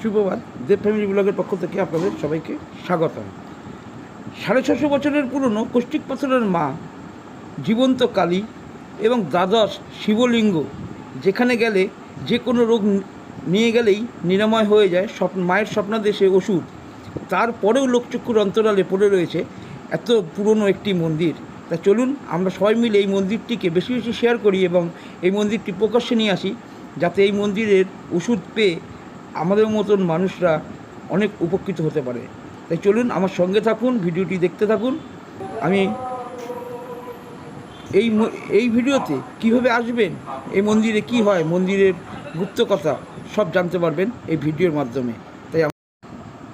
সুপ্রভাত। দেব ফ্যামিলি ব্লগের পক্ষ থেকে আপনাদের সবাইকে স্বাগতম। 650 বছরের পুরনো কৌষ্টিক পাথরের মা, জীবন্ত কালী এবং দ্বাদশ শিবলিঙ্গ, যেখানে গেলে যে কোনো রোগ নিয়ে গেলেই নিরাময় হয়ে যায়। মায়ের স্বপ্নাদেশে ওষুধ, তারপরেও লোকচক্ষুর অন্তরালে পড়ে রয়েছে এত পুরনো একটি মন্দির। তা চলুন আমরা সবাই মিলে এই মন্দিরটিকে বেশি বেশি শেয়ার করি এবং এই মন্দিরটি প্রকাশ্যে নিয়ে আসি, যাতে এই মন্দিরের ওষুধ পেয়ে আমাদের মতন মানুষরা অনেক উপকৃত হতে পারে। তাই চলুন আমার সঙ্গে থাকুন, ভিডিওটি দেখতে থাকুন। আমি এই ভিডিওতে কিভাবে আসবেন, এই মন্দিরে কি হয়, মন্দিরের গুপ্ত কথা সব জানতে পারবেন এই ভিডিওর মাধ্যমে। তাই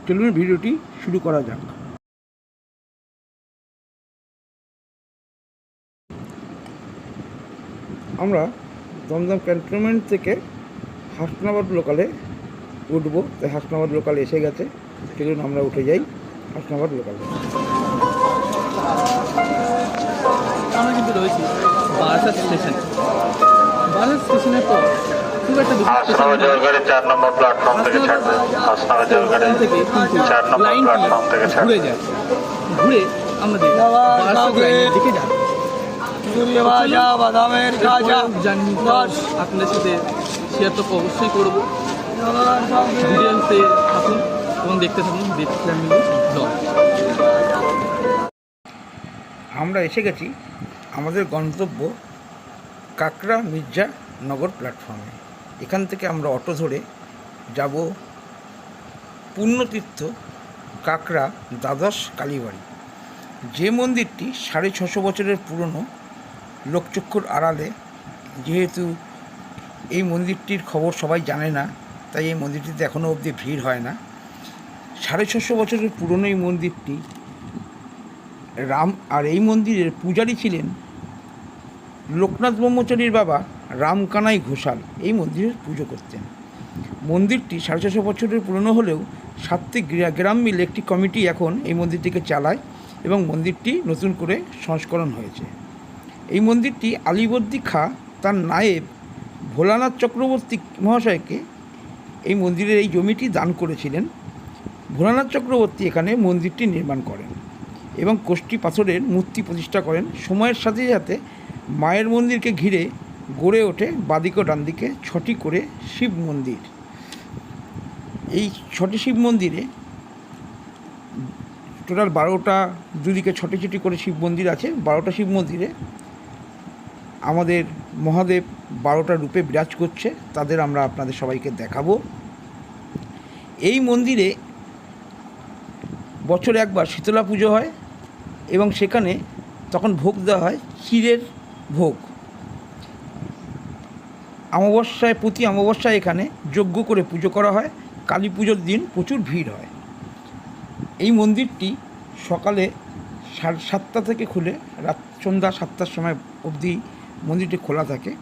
চলুন ভিডিওটি শুরু করা যাক। আমরা দমদম ক্যান্টনমেন্ট থেকে হাসনাবাদ লোকালে উঠবো, তাই হাসনাবাদ লোকালে এসে গেছে। চলুন আমরা উঠে যাই হাসনাবাদ লোকালে। আমরা কিন্তু রয়েছি বারাসাত স্টেশন। বারাসাত স্টেশনের পর খুব একটা হাসনাবাদ জলগাড়ি 4 নম্বর প্ল্যাটফর্ম থেকে ছাড়বে। হাসনাবাদ জলগাড়ি 4 নম্বর প্ল্যাটফর্ম থেকে ছাড়বে। ঘুরে যায়, ঘুরে আমাদের বারাসাত লাইনের দিকে যাবে। আপনাদের সাথে শেয়ার তো অবশ্যই করবো। ভিডিওতে থাকুন এবং দেখতে থাকুন দেব ফ্যামিলি ব্লগ। আমরা এসে গেছি আমাদের গন্তব্য কাকড়া মির্জা নগর প্ল্যাটফর্মে। এখান থেকে আমরা অটো ধরে যাব পুণ্যতীর্থ কাকড়া দ্বাদশ কালীবাড়ি, যে মন্দিরটি 650 বছরের পুরনো। লোকচক্ষুর আড়ালে, যেহেতু এই মন্দিরটির খবর সবাই জানে না, তাই এই মন্দিরটিতে এখনও অবধি ভিড় হয় না। 650 বছরের পুরনো এই মন্দিরটি আর এই মন্দিরের পূজারী ছিলেন লোকনাথ ব্রহ্মচারীর বাবা রামকানাই ঘোষাল। এই মন্দিরের পুজো করতেন। মন্দিরটি 650 বছরের পুরনো হলেও 7টি গ্রাম মিলে একটি কমিটি এখন এই মন্দিরটিকে চালায় এবং মন্দিরটি নতুন করে সংস্করণ হয়েছে। এই মন্দিরটি আলীবর্দী খাঁ তার নায়েব ভোলানাথ চক্রবর্তী মহাশয়কে এই মন্দিরের এই জমিটি দান করেছিলেন। ভোলানাথ চক্রবর্তী এখানে মন্দিরটি নির্মাণ করেন এবং কষ্টি পাথরের মূর্তি প্রতিষ্ঠা করেন। সময়ের সাথে সাথে মায়ের মন্দিরকে ঘিরে গড়ে ওঠে বাদিক ও ডান দিকে 6টি করে শিব মন্দির। এই 6টি শিব মন্দিরে টোটাল 12টা, দুদিকে 6টি করে শিব মন্দির আছে। 12টা শিব মন্দিরে আমাদের মহাদেব 12টা রূপে বিরাজ করছে, তাদের আমরা আপনাদের সবাইকে দেখাবো। এই মন্দিরে বছরে একবার শীতলা পুজো হয় এবং সেখানে তখন ভোগ দেওয়া হয় ক্ষীরের ভোগ। অমাবস্যায়, প্রতি অমাবস্যায় এখানে যজ্ঞ করে পুজো করা হয়। কালী পুজোর দিন প্রচুর ভিড় হয়। এই মন্দিরটি সকালে 7টা থেকে খুলে সন্ধ্যা 7টার সময় অবধি মন্দিরটি খোলা থাকে।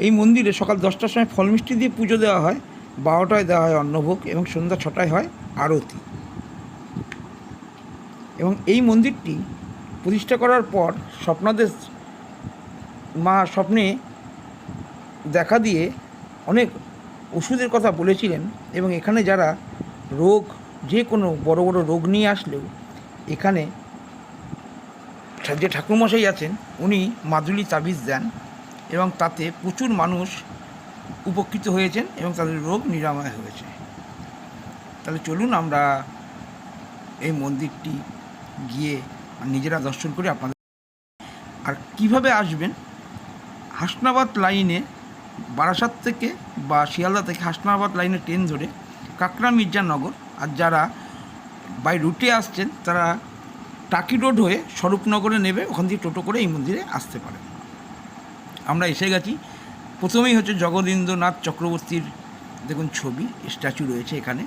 এই মন্দিরে সকাল 10টার সময় ফল মিষ্টি দিয়ে পুজো দেওয়া হয়, 12টায় দেওয়া হয় অন্নভোগ এবং সন্ধ্যা 6টায় হয় আরতি। এবং এই মন্দিরটি প্রতিষ্ঠা করার পর স্বপ্নাদেশ মা স্বপ্নে দেখা দিয়ে অনেক ওষুধের কথা বলেছিলেন এবং এখানে যারা রোগ, যে কোনো বড় বড় রোগ নিয়ে আসলেও এখানে যে ঠাকুরমশাই আছেন উনি মাদুলি তাবিজ দেন এবং তাতে প্রচুর মানুষ উপকৃত হয়েছেন এবং তাদের রোগ নিরাময় হয়েছে। তাহলে চলুন আমরা এই মন্দিরটি গিয়ে নিজেরা দর্শন করে আপনাদের। আর কিভাবে আসবেন, হাসনাবাদ লাইনে বারাসাত থেকে বা শিয়ালদা থেকে হাসনাবাদ লাইনে ট্রেন ধরে কাকড়া মির্জা নগর, আর যারা বাই রুটে আসছেন তারা টাকি রোড হয়ে স্বরূপনগরে নেবে, ওখান থেকে টোটো করে এই মন্দিরে আসতে পারেন। আমরা এসে গেছি। প্রথমেই হচ্ছে জগদীন্দ্রনাথ চক্রবর্তীর দেখুন ছবি, স্ট্যাচু রয়েছে এখানে।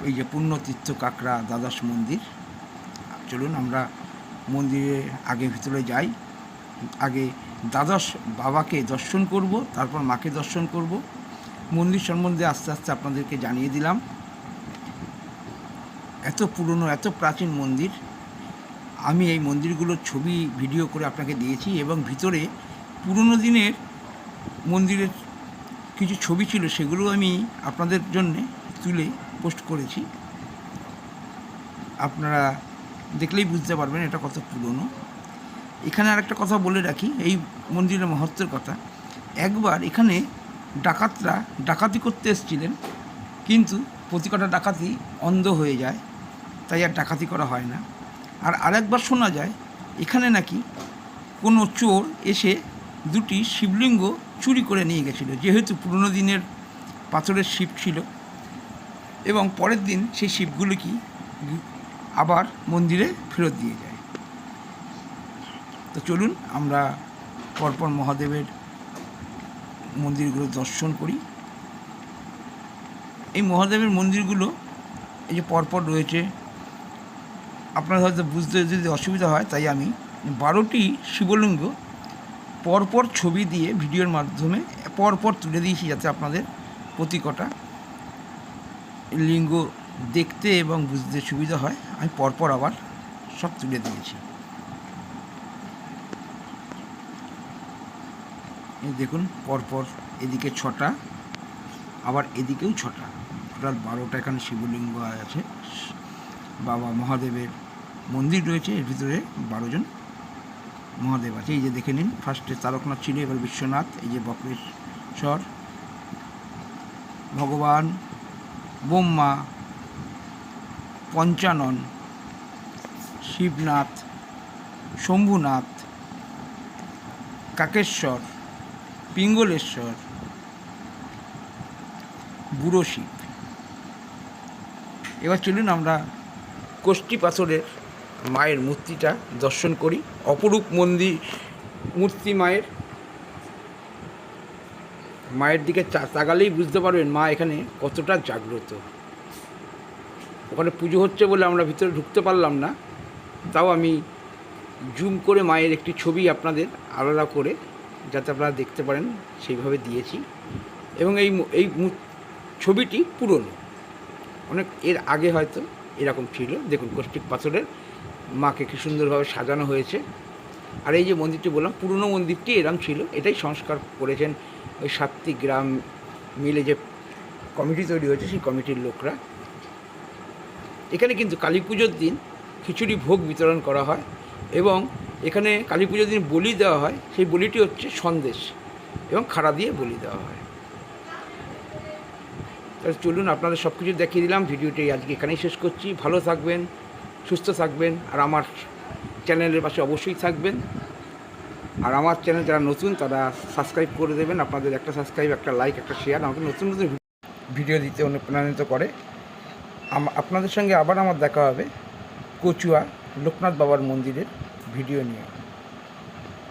এই যে পুণ্যতীর্থ কাকড়া দ্বাদশ মন্দির। চলুন আমরা মন্দিরে আগে ভিতরে যাই। আগে দ্বাদশ বাবাকে দর্শন করব, তারপর মাকে দর্শন করব। মন্দির সম্বন্ধে আস্তে আস্তে আপনাদেরকে জানিয়ে দিলাম। এত পুরনো, এত প্রাচীন মন্দির। আমি এই মন্দিরগুলোর ছবি ভিডিও করে আপনাকে দিয়েছি এবং ভিতরে পুরনো দিনের মন্দিরের কিছু ছবি ছিল, সেগুলো আমি আপনাদের জন্যে তুলে পোস্ট করেছি। আপনারা দেখলেই বুঝতে পারবেন এটা কত পুরনো। এখানে আরেকটা কথা বলে রাখি, এই মন্দিরের মহত্বের কথা। একবার এখানে ডাকাতরা ডাকাতি করতে এসেছিলেন, কিন্তু প্রতিকটা ডাকাতি অন্ধ হয়ে যায়, তাই আর ডাকাতি করা হয় না। আর আরেকবার শোনা যায় এখানে নাকি কোনো চোর এসে দুটি শিবলিঙ্গ চুরি করে নিয়ে গেছিল, যেহেতু পুরনো দিনের পাথরের শিব ছিল, এবং পরের দিন সেই শিবগুলো কি আবার মন্দিরে ফেরত দিয়ে যায়। তো চলুন আমরা পরপর মহাদেবের মন্দিরগুলো দর্শন করি। এই মহাদেবের মন্দিরগুলো এই যে পরপর রয়েছে, আপনারা হয়তো বুঝতে যদি অসুবিধা হয়, তাই আমি 12টি শিবলিঙ্গ পরপর ছবি দিয়ে ভিডিওর মাধ্যমে পরপর তুলে দিয়েছি, যাতে আপনাদের প্রতি কটা লিঙ্গ দেখতে এবং বুঝতে সুবিধা হয়। আমি পরপর আবার সব তুলে দিয়েছি। এই দেখুন, পরপর এদিকে 6টা, আবার এদিকেও 6টা, টোটাল 12টা এখানে শিবলিঙ্গ আছে। বাবা মহাদেবের মন্দির রয়েছে, এর ভিতরে 12 জন মহাদেব আছে। এই যে দেখে নিন, ফার্স্টে তারকনাথ ছিল, এবার বিশ্বনাথ, এই যে বক্রেশ্বর, ভগবান, ব্রহ্মা, পঞ্চানন, শিবনাথ, শম্ভুনাথ, কাকেশ্বর, পিঙ্গলেশ্বর, বুড়ো শিব। এবার চলুন আমরা কোষ্ঠী পাথরের মায়ের মূর্তিটা দর্শন করি। অপরূপ মূর্তি মায়ের দিকে তাকালেই বুঝতে পারবেন মা এখানে কতটা জাগ্রত। ওখানে পুজো হচ্ছে বলে আমরা ভিতরে ঢুকতে পারলাম না, তাও আমি জুম করে মায়ের একটি ছবি আপনাদের আলাদা করে যাতে আপনারা দেখতে পারেন সেইভাবে দিয়েছি। এবং এই ছবিটি পুরনো, অনেক এর আগে হয়তো এরকম ছিল। দেখুন কোষ্ঠী পাথরের মাকে কি সুন্দরভাবে সাজানো হয়েছে। আর এই যে মন্দিরটি বললাম, পুরনো মন্দিরটি এরকম ছিল, এটাই সংস্কার করেছেন ওই 7টি গ্রাম মিলে যে কমিটি তৈরি হয়েছে, সেই কমিটির লোকরা। এখানে কিন্তু কালী পুজোর দিন খিচুড়ি ভোগ বিতরণ করা হয়, এবং এখানে কালী পুজোর দিন বলি দেওয়া হয়। সেই বলিটি হচ্ছে সন্দেশ এবং খাড়া দিয়ে বলি দেওয়া হয়। তাহলে চলুন আপনাদের সব কিছু দেখিয়ে দিলাম। ভিডিওটি আজকে এখানেই শেষ করছি। ভালো থাকবেন, সুস্থ থাকবেন, আর আমার চ্যানেলের পাশে অবশ্যই থাকবেন। আর আমার চ্যানেল যারা নতুন তারা সাবস্ক্রাইব করে দেবেন। আপনাদের একটা সাবস্ক্রাইব, একটা লাইক, একটা শেয়ার আমাকে নতুন নতুন ভিডিও দিতে অনুপ্রাণিত করে। আপনাদের সঙ্গে আবার আমার দেখা হবে কচুয়া লোকনাথ বাবার মন্দিরের ভিডিও নিয়ে।